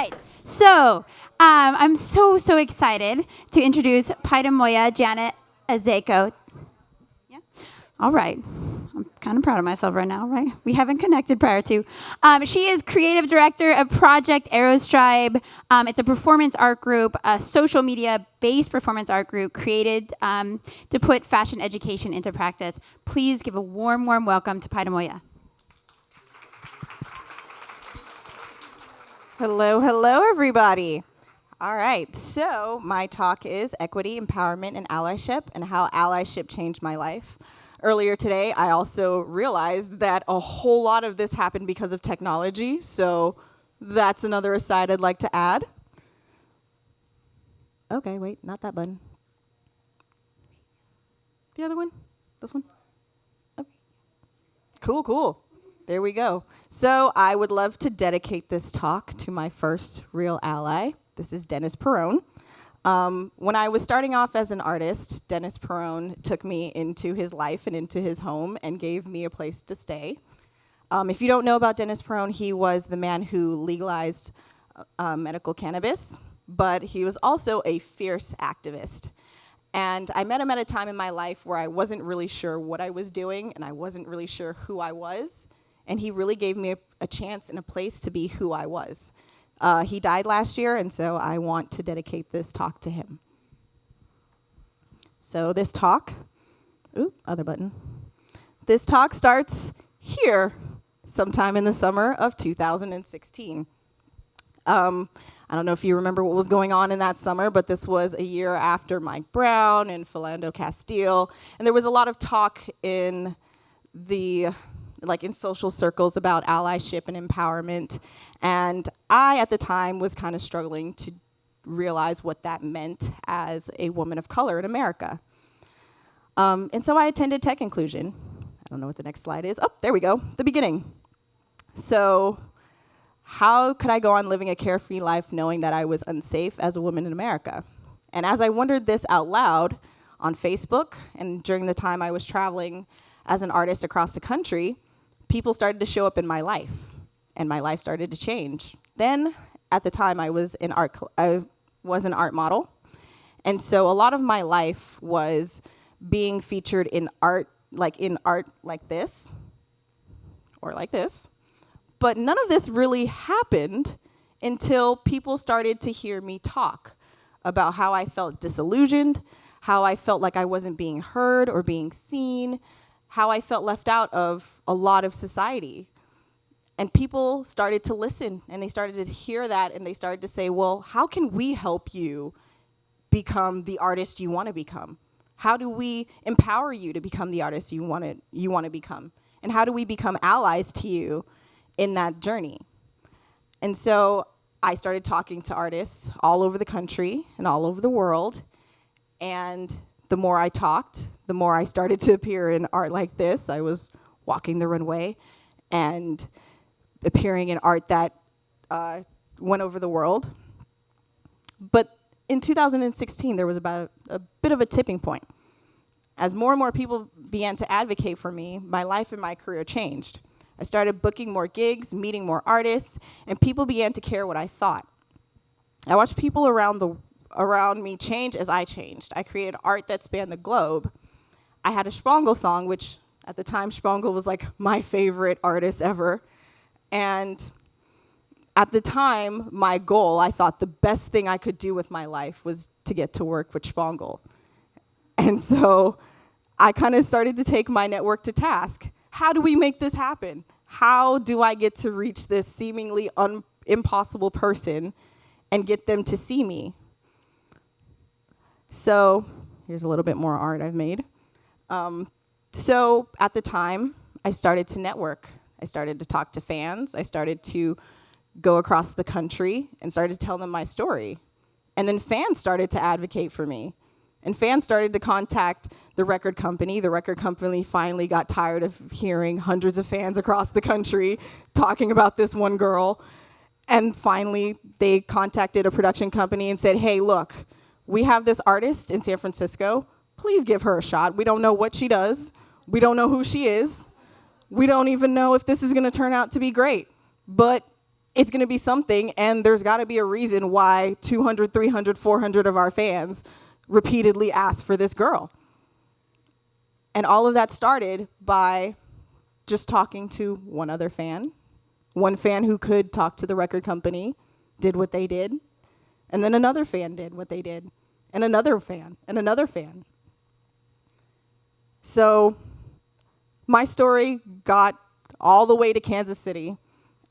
right. So I'm so excited to introduce Paidamoyo-Janet Azekho. Yeah. All right. I'm kind of proud of myself right now, right? We haven't connected prior to. She is creative director of Project Erostribe. It's a performance art group, a social media-based performance art group created to put fashion education into practice. Please give a warm welcome to Paidamoyo. Hello, everybody. All right, so my talk is equity, empowerment, and allyship, and how allyship changed my life. Earlier today, I also realized that a whole lot of this happened because of technology, so that's another aside I'd like to add. Okay, wait, not that button. The other one? This one? Okay. Cool. There we go. So I would love to dedicate this talk to my first real ally. This is Dennis Perrone. When I was starting off as an artist, Dennis Perrone took me into his life and into his home and gave me a place to stay. If you don't know about Dennis Perrone, he was the man who legalized medical cannabis, but he was also a fierce activist. And I met him at a time in my life where I wasn't really sure what I was doing, and I wasn't really sure who I was. And he really gave me a chance and a place to be who I was. He died last year, and so I want to dedicate this talk to him. So this talk, other button. This talk starts here, sometime in the summer of 2016. I don't know if you remember what was going on in that summer, but this was a year after Mike Brown and Philando Castile, and there was a lot of talk in social circles about allyship and empowerment. And I, at the time, was kind of struggling to realize what that meant as a woman of color in America. And so I attended Tech Inclusion. I don't know what the next slide is. Oh, there we go, the beginning. So how could I go on living a carefree life knowing that I was unsafe as a woman in America? And as I wondered this out loud on Facebook, and during the time I was traveling as an artist across the country, people started to show up in my life, and my life started to change. Then, at the time, I was an art model, and so a lot of my life was being featured in art like this, or like this. But none of this really happened until people started to hear me talk about how I felt disillusioned, how I felt like I wasn't being heard or being seen, how I felt left out of a lot of society. And people started to listen, and they started to hear that, and they started to say, well, how can we help you become the artist you want to become? How do we empower you to become the artist you want to become? And how do we become allies to you in that journey? And so I started talking to artists all over the country and all over the world, and the more I talked, the more I started to appear in art like this. I was walking the runway and appearing in art that went over the world. But in 2016, there was about a bit of a tipping point. As more and more people began to advocate for me, my life and my career changed. I started booking more gigs, meeting more artists, and people began to care what I thought. I watched people around me change as I changed. I created art that spanned the globe. I had a Spangle song, which at the time Spangle was like my favorite artist ever. And at the time, my goal, I thought the best thing I could do with my life was to get to work with Spangle. And so I kind of started to take my network to task. How do we make this happen? How do I get to reach this seemingly impossible person and get them to see me? So here's a little bit more art I've made. So at the time, I started to network. I started to talk to fans. I started to go across the country and started to tell them my story. And then fans started to advocate for me. And fans started to contact the record company. The record company finally got tired of hearing hundreds of fans across the country talking about this one girl. And finally, they contacted a production company and said, hey, look, we have this artist in San Francisco. Please give her a shot. We don't know what she does. We don't know who she is. We don't even know if this is going to turn out to be great. But it's going to be something, and there's got to be a reason why 200, 300, 400 of our fans repeatedly asked for this girl. And all of that started by just talking to one other fan, one fan who could talk to the record company, did what they did, and then another fan did what they did, and another fan, and another fan. So my story got all the way to Kansas City,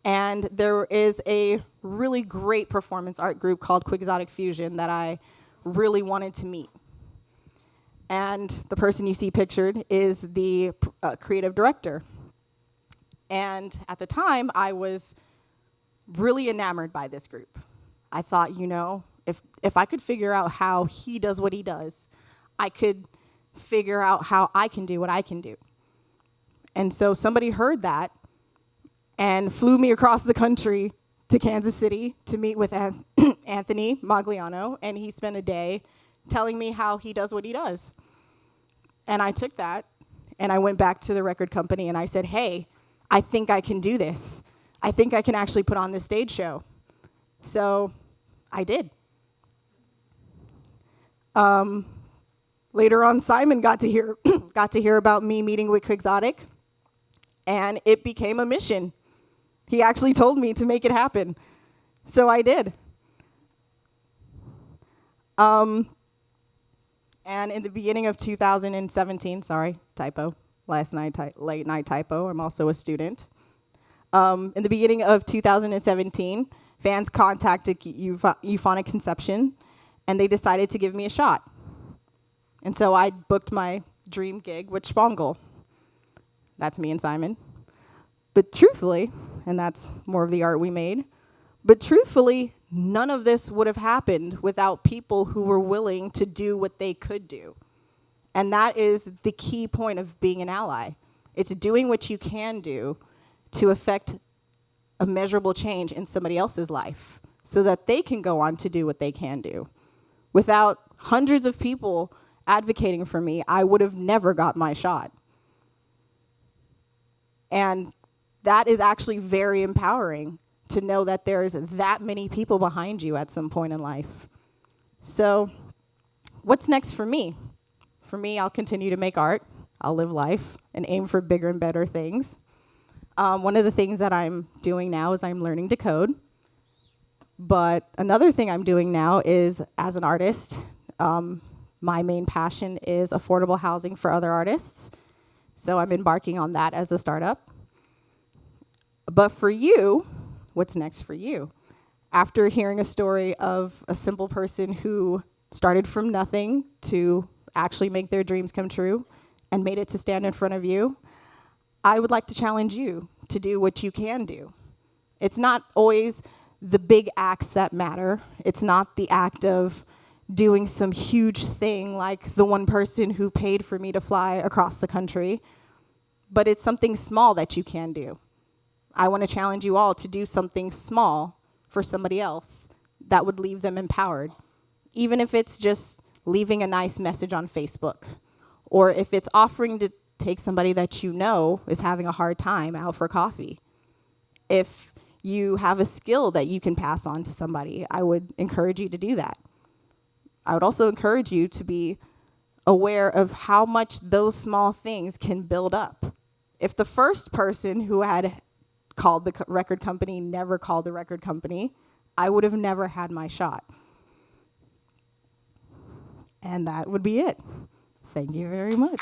and there is a really great performance art group called Quixotic Fusion that I really wanted to meet. And the person you see pictured is the creative director. And at the time, I was really enamored by this group. I thought, you know, if I could figure out how he does what he does, I could figure out how I can do what I can do. And so somebody heard that and flew me across the country to Kansas City to meet with Anthony Magliano, and he spent a day telling me how he does what he does. And I took that, and I went back to the record company, and I said, hey, I think I can do this. I think I can actually put on this stage show. So I did. Later on, Simon got to hear about me meeting with Quixotic, and it became a mission. He actually told me to make it happen. So I did. And in the beginning of 2017, sorry, typo, late night typo, I'm also a student. In the beginning of 2017, fans contacted Euphonic Conception, and they decided to give me a shot. And so I booked my dream gig with Spangle. That's me and Simon. But truthfully, and that's more of the art we made, but truthfully, none of this would have happened without people who were willing to do what they could do. And that is the key point of being an ally. It's doing what you can do to affect a measurable change in somebody else's life so that they can go on to do what they can do. Without hundreds of people advocating for me, I would have never got my shot. And that is actually very empowering to know that there's that many people behind you at some point in life. So what's next for me? For me, I'll continue to make art. I'll live life and aim for bigger and better things. One of the things that I'm doing now is I'm learning to code. But another thing I'm doing now is, as an artist, my main passion is affordable housing for other artists. So I'm embarking on that as a startup. But for you, what's next for you? After hearing a story of a simple person who started from nothing to actually make their dreams come true and made it to stand in front of you, I would like to challenge you to do what you can do. It's not always the big acts that matter. It's not the act of doing some huge thing like the one person who paid for me to fly across the country, but it's something small that you can do. I want to challenge you all to do something small for somebody else that would leave them empowered, even if it's just leaving a nice message on Facebook, or if it's offering to take somebody that you know is having a hard time out for coffee. If you have a skill that you can pass on to somebody, I would encourage you to do that. I would also encourage you to be aware of how much those small things can build up. If the first person who had called the record company never called the record company, I would have never had my shot. And that would be it. Thank you very much.